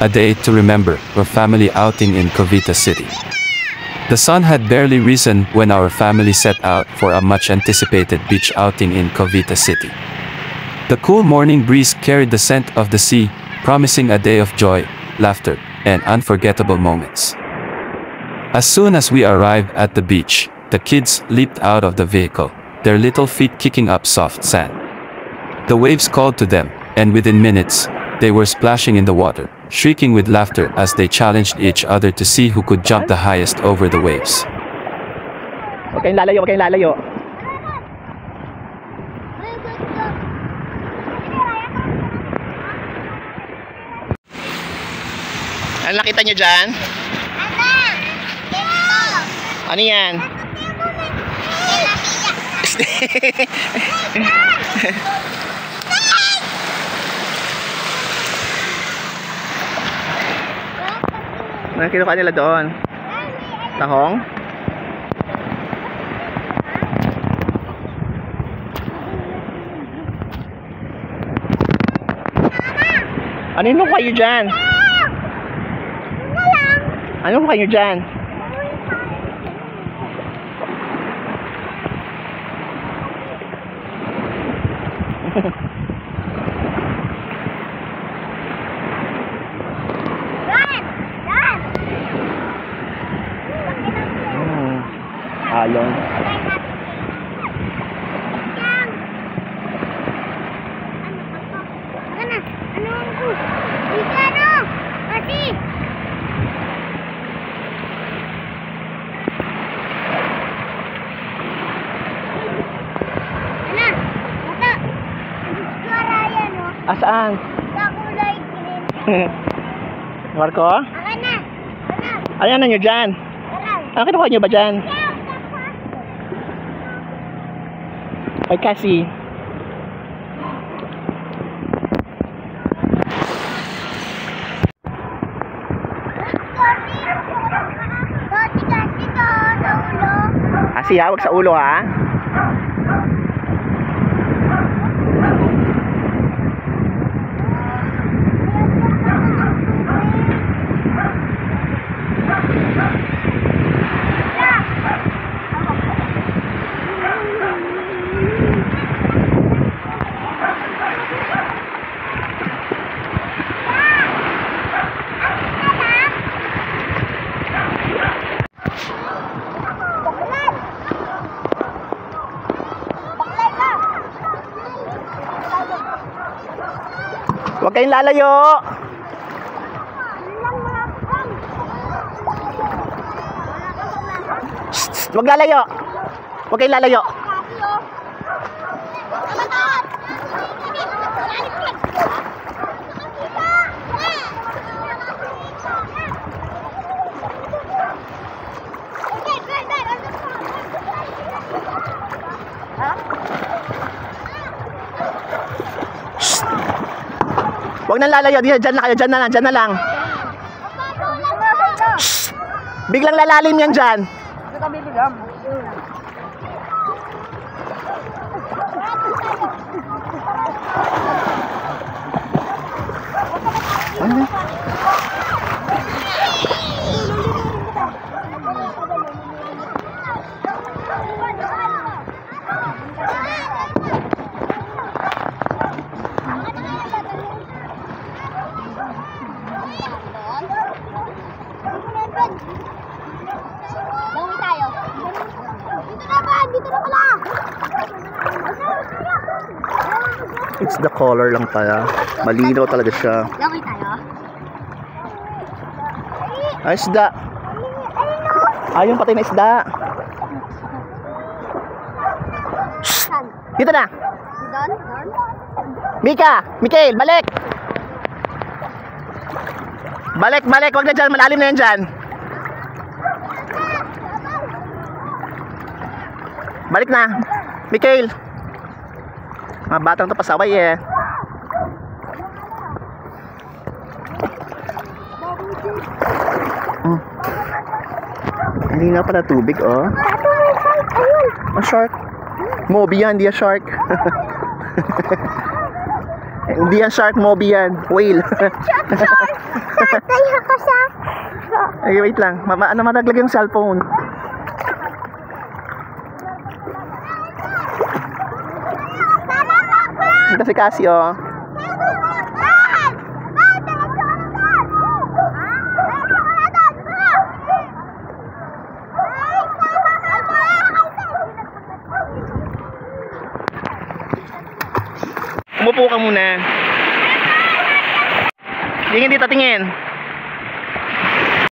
a day to remember, a family outing in Cavite City. The sun had barely risen when our family set out for a much-anticipated beach outing in Cavite City. The cool morning breeze carried the scent of the sea, promising a day of joy, laughter, and unforgettable moments. As soon as we arrived at the beach, the kids leaped out of the vehicle, their little feet kicking up soft sand. The waves called to them, and within minutes, they were splashing in the water, shrieking with laughter as they challenged each other to see who could jump the highest over the waves. Huwag kayong lalayo, huwag kayong lalayo. Ano nakita nyo dyan? Ano yan? Ano kinuha nila doon? Tahong? Ano yung kayo dyan? Ano kayo dyan? Alon. Asaan? Sa kulay green. Marco? Ayan na. Ayan na nyo dyan. Ano kinuha nyo ba dyan? Ay kasi Asi ha, wag sa ulo ha. Huwag kayong lalayo. Huwag lalayo. Huwag kayong lalayo. Huwag nang lalayo, dyan na kayo, dyan na lang. Shhh. Biglang lalalim yan dyan. Ano? It's the color lang pala. Malinaw talaga siya. Laway tayo. Ay, isda. Ayun, patay na isda. Dito na. Mika, Mikael, balik. Balik, wag na dyan. Malalim na yan dyan. Balik na, Mikael. Mga batang to pasaway eh. Hindi na pala tubig oh. Oh, shark. Moby yan, hindi yan shark. Hindi yan shark, Moby yan. Whale. Tayo ka sa... Ay, wait lang. Mataglag yung cellphone. Ito si Casio. Umupo ka muna. Tingin dito, tingin.